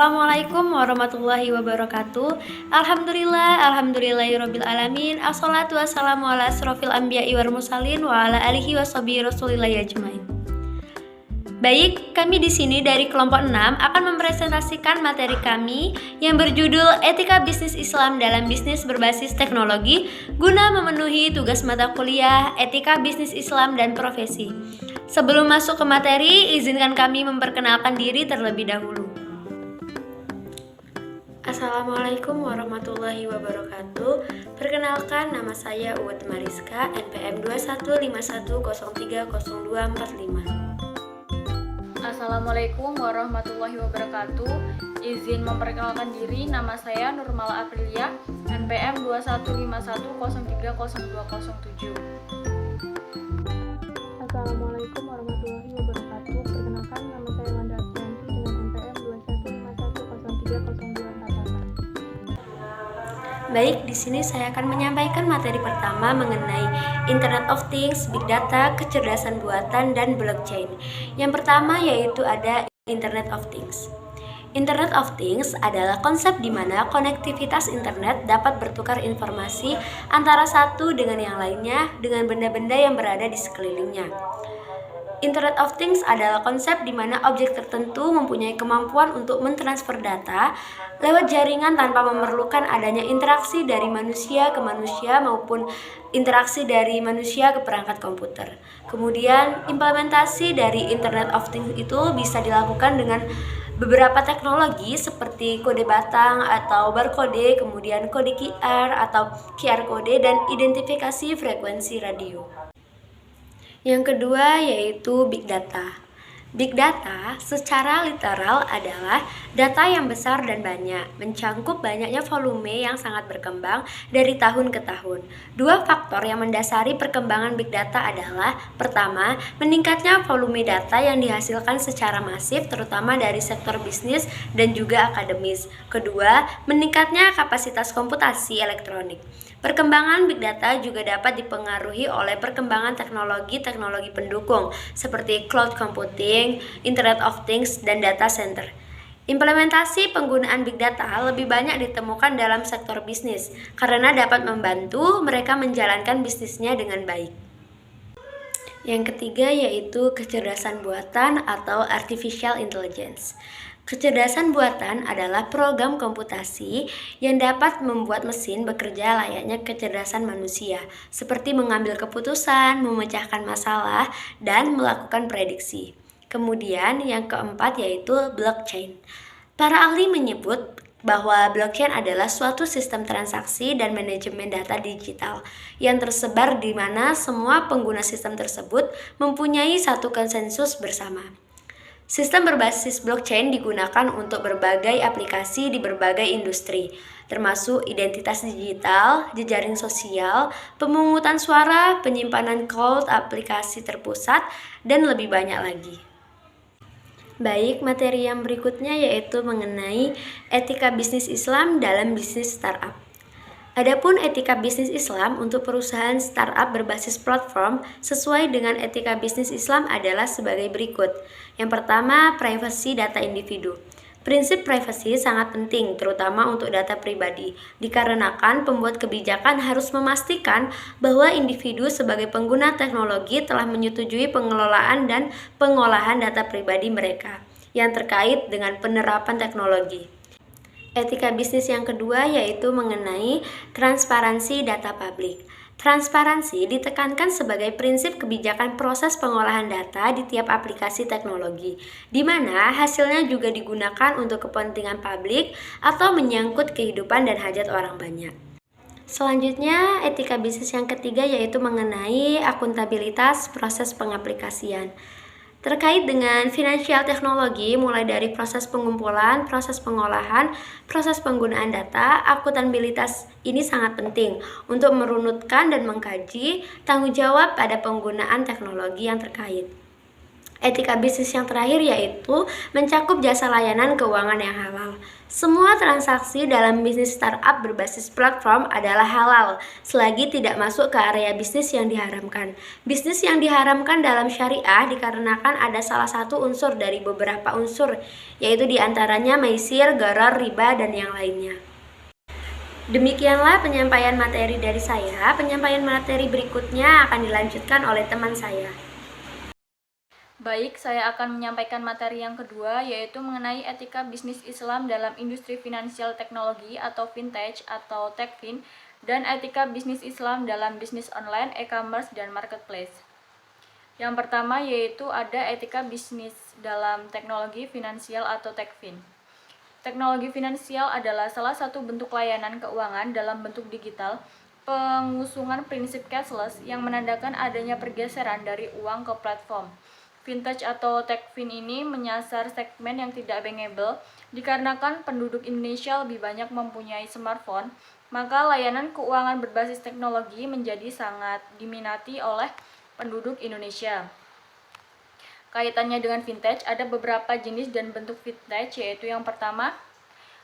Assalamualaikum warahmatullahi wabarakatuh. Alhamdulillahirabbil alamin. Assalatu wassalamu ala asrofil anbiya'i wal mursalin wa ala alihi washabihi rasulillahi ajmain. Baik, kami di sini dari kelompok 6 akan mempresentasikan materi kami yang berjudul Etika Bisnis Islam dalam Bisnis Berbasis Teknologi guna memenuhi tugas mata kuliah Etika Bisnis Islam dan Profesi. Sebelum masuk ke materi, izinkan kami memperkenalkan diri terlebih dahulu. Assalamualaikum warahmatullahi wabarakatuh. Perkenalkan, nama saya Uwet Mariska, NPM 2151030245. Assalamualaikum warahmatullahi wabarakatuh. Izin memperkenalkan diri, nama saya Nurmala Aprilia, NPM 2151030207. Assalamualaikum warahmatullahi wabarakatuh. Perkenalkan, nama saya Wanda Aprianti dengan NPM 2151030248. Baik, di sini saya akan menyampaikan materi pertama mengenai Internet of Things, Big Data, kecerdasan buatan, dan blockchain. Yang pertama yaitu ada Internet of Things. Internet of Things adalah konsep di mana konektivitas internet dapat bertukar informasi antara satu dengan yang lainnya dengan benda-benda yang berada di sekelilingnya. Internet of Things adalah konsep di mana objek tertentu mempunyai kemampuan untuk mentransfer data lewat jaringan tanpa memerlukan adanya interaksi dari manusia ke manusia maupun interaksi dari manusia ke perangkat komputer. Kemudian, implementasi dari Internet of Things itu bisa dilakukan dengan beberapa teknologi seperti kode batang atau barcode, kemudian kode QR atau QR kode, dan identifikasi frekuensi radio. Yang kedua yaitu Big Data. Big Data secara literal adalah data yang besar dan banyak, mencangkup banyaknya volume yang sangat berkembang dari tahun ke tahun. Dua faktor yang mendasari perkembangan Big Data adalah: pertama, meningkatnya volume data yang dihasilkan secara masif terutama dari sektor bisnis dan juga akademis. Kedua, meningkatnya kapasitas komputasi elektronik. Perkembangan Big Data juga dapat dipengaruhi oleh perkembangan teknologi-teknologi pendukung seperti cloud computing, Internet of Things, dan data center. Implementasi penggunaan Big Data lebih banyak ditemukan dalam sektor bisnis karena dapat membantu mereka menjalankan bisnisnya dengan baik. Yang ketiga yaitu kecerdasan buatan atau artificial intelligence. Kecerdasan buatan adalah program komputasi yang dapat membuat mesin bekerja layaknya kecerdasan manusia, seperti mengambil keputusan, memecahkan masalah, dan melakukan prediksi. Kemudian yang keempat yaitu blockchain. Para ahli menyebut bahwa blockchain adalah suatu sistem transaksi dan manajemen data digital yang tersebar di mana semua pengguna sistem tersebut mempunyai satu konsensus bersama. Sistem berbasis blockchain digunakan untuk berbagai aplikasi di berbagai industri, termasuk identitas digital, jejaring sosial, pemungutan suara, penyimpanan cloud, aplikasi terpusat, dan lebih banyak lagi. Baik, materi yang berikutnya yaitu mengenai etika bisnis Islam dalam bisnis startup. Adapun etika bisnis Islam untuk perusahaan startup berbasis platform sesuai dengan etika bisnis Islam adalah sebagai berikut. Yang pertama, privasi data individu. Prinsip privasi sangat penting, terutama untuk data pribadi, dikarenakan pembuat kebijakan harus memastikan bahwa individu sebagai pengguna teknologi telah menyetujui pengelolaan dan pengolahan data pribadi mereka yang terkait dengan penerapan teknologi. Etika bisnis yang kedua yaitu mengenai transparansi data publik. Transparansi ditekankan sebagai prinsip kebijakan proses pengolahan data di tiap aplikasi teknologi, di mana hasilnya juga digunakan untuk kepentingan publik atau menyangkut kehidupan dan hajat orang banyak. Selanjutnya, etika bisnis yang ketiga yaitu mengenai akuntabilitas proses pengaplikasian. Terkait dengan finansial teknologi, mulai dari proses pengumpulan, proses pengolahan, proses penggunaan data, akuntabilitas ini sangat penting untuk merunutkan dan mengkaji tanggung jawab pada penggunaan teknologi yang terkait. Etika bisnis yang terakhir yaitu mencakup jasa layanan keuangan yang halal. Semua transaksi dalam bisnis startup berbasis platform adalah halal, selagi tidak masuk ke area bisnis yang diharamkan. Bisnis yang diharamkan dalam syariah dikarenakan ada salah satu unsur dari beberapa unsur, yaitu diantaranya maisir, gharar, riba, dan yang lainnya. Demikianlah penyampaian materi dari saya. Penyampaian materi berikutnya akan dilanjutkan oleh teman saya. Baik, saya akan menyampaikan materi yang kedua, yaitu mengenai etika bisnis Islam dalam industri finansial teknologi atau fintech atau techfin, dan etika bisnis Islam dalam bisnis online, e-commerce, dan marketplace. Yang pertama yaitu ada etika bisnis dalam teknologi finansial atau techfin. Teknologi finansial adalah salah satu bentuk layanan keuangan dalam bentuk digital, pengusungan prinsip cashless yang menandakan adanya pergeseran dari uang ke platform. Fintech atau techfin ini menyasar segmen yang tidak bankable dikarenakan penduduk Indonesia lebih banyak mempunyai smartphone, maka layanan keuangan berbasis teknologi menjadi sangat diminati oleh penduduk Indonesia. Kaitannya dengan fintech, ada beberapa jenis dan bentuk fintech, yaitu yang pertama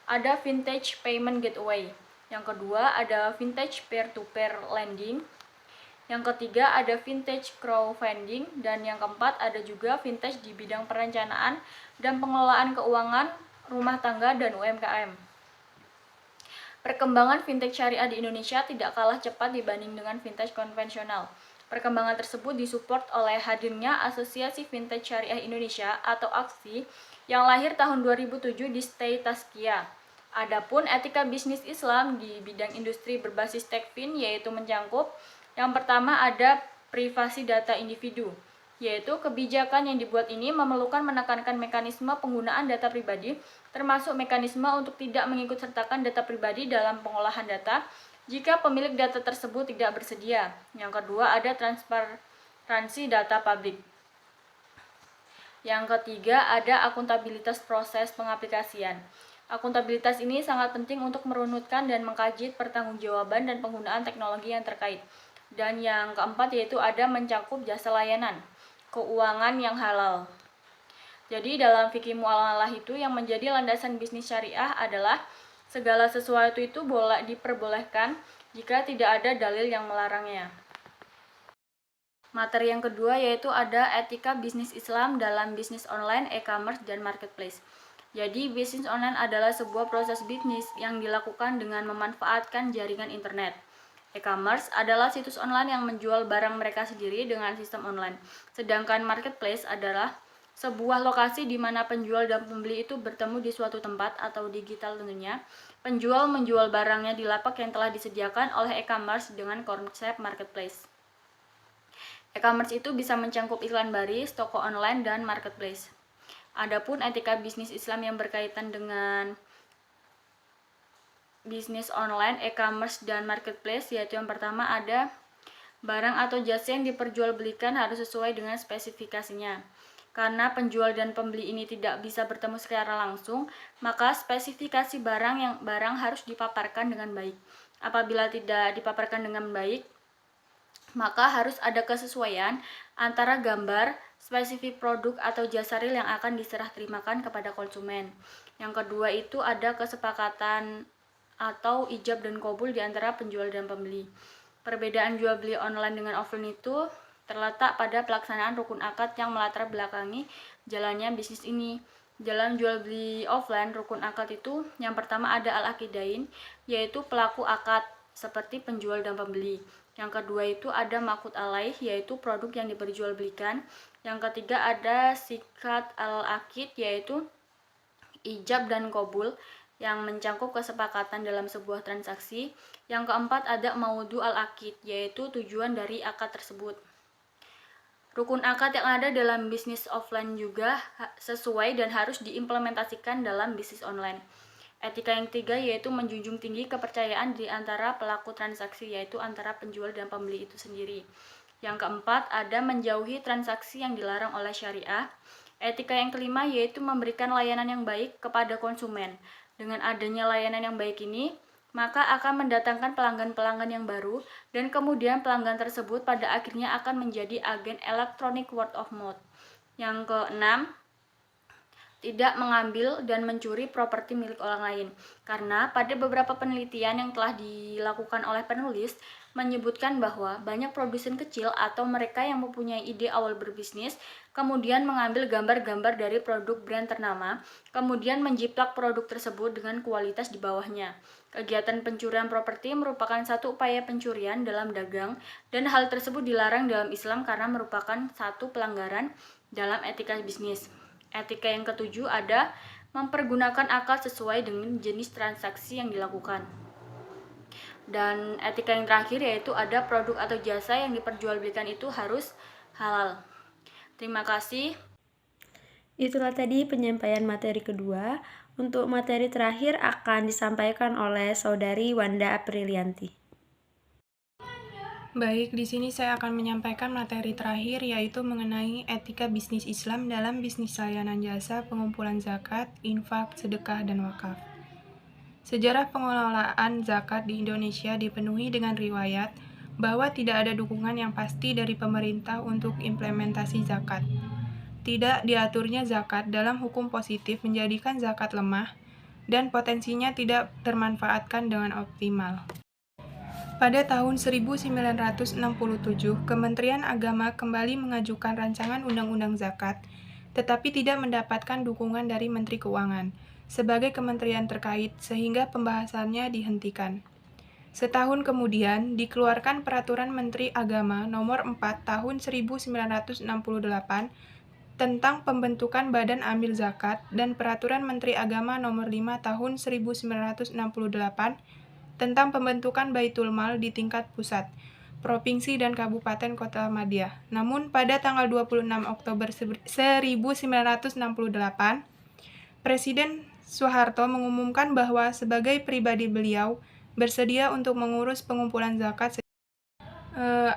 ada fintech payment gateway, yang kedua ada fintech peer-to-peer lending, yang ketiga ada fintech crowdfunding, dan yang keempat ada juga fintech di bidang perencanaan dan pengelolaan keuangan rumah tangga dan UMKM. Perkembangan fintech syariah di Indonesia tidak kalah cepat dibanding dengan fintech konvensional. Perkembangan tersebut disupport oleh hadirnya Asosiasi Fintech Syariah Indonesia atau AFSI yang lahir tahun 2007 di State Taskia. Adapun etika bisnis Islam di bidang industri berbasis techfin yaitu mencakup yang pertama ada privasi data individu, yaitu kebijakan yang dibuat ini memerlukan menekankan mekanisme penggunaan data pribadi, termasuk mekanisme untuk tidak mengikutsertakan data pribadi dalam pengolahan data jika pemilik data tersebut tidak bersedia. Yang kedua ada transparansi data publik. Yang ketiga ada akuntabilitas proses pengaplikasian. Akuntabilitas ini sangat penting untuk merunutkan dan mengkaji pertanggungjawaban dan penggunaan teknologi yang terkait. Dan yang keempat yaitu ada mencakup jasa layanan keuangan yang halal. Jadi dalam fikih muamalah itu yang menjadi landasan bisnis syariah adalah segala sesuatu itu boleh diperbolehkan jika tidak ada dalil yang melarangnya. Materi yang kedua yaitu ada etika bisnis Islam dalam bisnis online, e-commerce, dan marketplace. Jadi bisnis online adalah sebuah proses bisnis yang dilakukan dengan memanfaatkan jaringan internet. E-commerce adalah situs online yang menjual barang mereka sendiri dengan sistem online. Sedangkan marketplace adalah sebuah lokasi di mana penjual dan pembeli itu bertemu di suatu tempat atau digital tentunya. Penjual menjual barangnya di lapak yang telah disediakan oleh e-commerce dengan konsep marketplace. E-commerce itu bisa mencakup iklan baris, toko online, dan marketplace. Adapun etika bisnis Islam yang berkaitan dengan bisnis online, e-commerce, dan marketplace, yaitu yang pertama ada barang atau jasa yang diperjualbelikan harus sesuai dengan spesifikasinya. Karena penjual dan pembeli ini tidak bisa bertemu secara langsung, maka spesifikasi barang harus dipaparkan dengan baik. Apabila tidak dipaparkan dengan baik, maka harus ada kesesuaian antara gambar, spesifik produk atau jasa real yang akan diserah terimakan kepada konsumen. Yang kedua itu ada kesepakatan atau ijab dan qabul di antara penjual dan pembeli. Perbedaan jual beli online dengan offline itu terletak pada pelaksanaan rukun akad yang melatar belakangi jalannya bisnis ini. Dalam jual beli offline, rukun akad itu yang pertama ada al-aqidain, yaitu pelaku akad seperti penjual dan pembeli. Yang kedua itu ada maqud alaih, yaitu produk yang diperjualbelikan. Yang ketiga ada sikat al-aqid, yaitu ijab dan qabul yang mencakup kesepakatan dalam sebuah transaksi. Yang keempat ada maudu al-aqid, yaitu tujuan dari akad tersebut. Rukun akad yang ada dalam bisnis offline juga sesuai dan harus diimplementasikan dalam bisnis online. Etika yang ketiga yaitu menjunjung tinggi kepercayaan di antara pelaku transaksi, yaitu antara penjual dan pembeli itu sendiri. Yang keempat ada menjauhi transaksi yang dilarang oleh syariah. Etika yang kelima yaitu memberikan layanan yang baik kepada konsumen. Dengan adanya layanan yang baik ini, maka akan mendatangkan pelanggan-pelanggan yang baru, dan kemudian pelanggan tersebut pada akhirnya akan menjadi agen elektronik word of mouth. Yang keenam, tidak mengambil dan mencuri properti milik orang lain. Karena pada beberapa penelitian yang telah dilakukan oleh penulis menyebutkan bahwa banyak produsen kecil atau mereka yang mempunyai ide awal berbisnis kemudian mengambil gambar-gambar dari produk brand ternama, kemudian menjiplak produk tersebut dengan kualitas di bawahnya. Kegiatan pencurian properti merupakan satu upaya pencurian dalam dagang dan hal tersebut dilarang dalam Islam karena merupakan satu pelanggaran dalam etika bisnis. Etika yang ketujuh ada mempergunakan akal sesuai dengan jenis transaksi yang dilakukan. Dan etika yang terakhir yaitu ada produk atau jasa yang diperjualbelikan itu harus halal. Terima kasih. Itulah tadi penyampaian materi kedua. Untuk materi terakhir akan disampaikan oleh Saudari Wanda Aprilianti. Baik, di sini saya akan menyampaikan materi terakhir yaitu mengenai etika bisnis Islam dalam bisnis layanan jasa, pengumpulan zakat, infak, sedekah, dan wakaf. Sejarah pengelolaan zakat di Indonesia dipenuhi dengan riwayat bahwa tidak ada dukungan yang pasti dari pemerintah untuk implementasi zakat. Tidak diaturnya zakat dalam hukum positif menjadikan zakat lemah dan potensinya tidak termanfaatkan dengan optimal. Pada tahun 1967, Kementerian Agama kembali mengajukan rancangan Undang-Undang Zakat, tetapi tidak mendapatkan dukungan dari Menteri Keuangan sebagai kementerian terkait sehingga pembahasannya dihentikan. Setahun kemudian, dikeluarkan Peraturan Menteri Agama Nomor 4 Tahun 1968 tentang pembentukan Badan Amil Zakat dan Peraturan Menteri Agama Nomor 5 Tahun 1968 tentang pembentukan Baitul Mal di tingkat pusat, provinsi dan kabupaten kota madya. Namun pada tanggal 26 Oktober 1968, Presiden Soeharto mengumumkan bahwa sebagai pribadi beliau bersedia untuk mengurus pengumpulan zakat.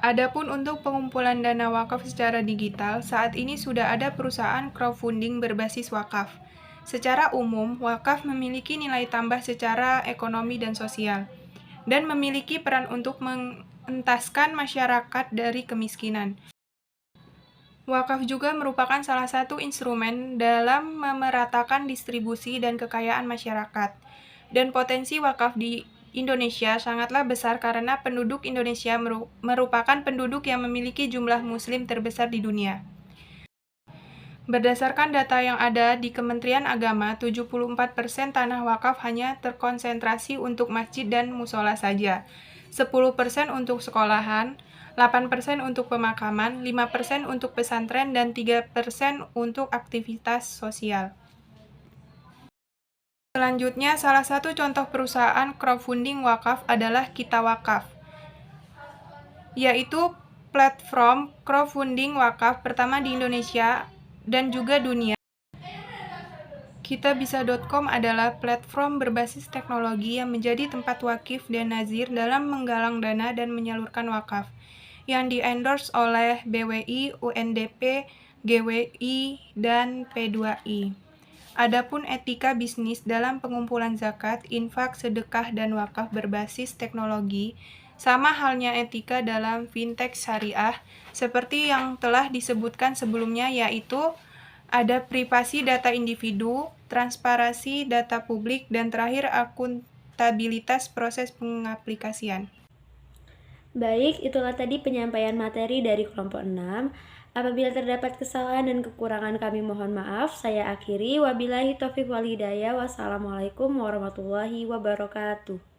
Adapun untuk pengumpulan dana wakaf secara digital, saat ini sudah ada perusahaan crowdfunding berbasis wakaf. Secara umum, wakaf memiliki nilai tambah secara ekonomi dan sosial, dan memiliki peran untuk mengentaskan masyarakat dari kemiskinan. Wakaf juga merupakan salah satu instrumen dalam memeratakan distribusi dan kekayaan masyarakat. Dan potensi wakaf di Indonesia sangatlah besar karena penduduk Indonesia merupakan penduduk yang memiliki jumlah muslim terbesar di dunia. Berdasarkan data yang ada di Kementerian Agama, 74% tanah wakaf hanya terkonsentrasi untuk masjid dan musola saja, 10% untuk sekolahan, 8% untuk pemakaman, 5% untuk pesantren, dan 3% untuk aktivitas sosial. Selanjutnya, salah satu contoh perusahaan crowdfunding wakaf adalah Kita Wakaf, yaitu platform crowdfunding wakaf pertama di Indonesia dan juga dunia. Kitabisa.com adalah platform berbasis teknologi yang menjadi tempat wakif dan nazir dalam menggalang dana dan menyalurkan wakaf, yang di-endorse oleh BWI, UNDP, GWI, dan P2I. Adapun etika bisnis dalam pengumpulan zakat, infak, sedekah, dan wakaf berbasis teknologi, sama halnya etika dalam fintech syariah, seperti yang telah disebutkan sebelumnya, yaitu ada privasi data individu, transparansi data publik, dan terakhir akuntabilitas proses pengaplikasian. Baik, itulah tadi penyampaian materi dari kelompok 6. Apabila terdapat kesalahan dan kekurangan kami mohon maaf. Saya akhiri. Wabillahi taufiq wal hidayah. Wassalamualaikum warahmatullahi wabarakatuh.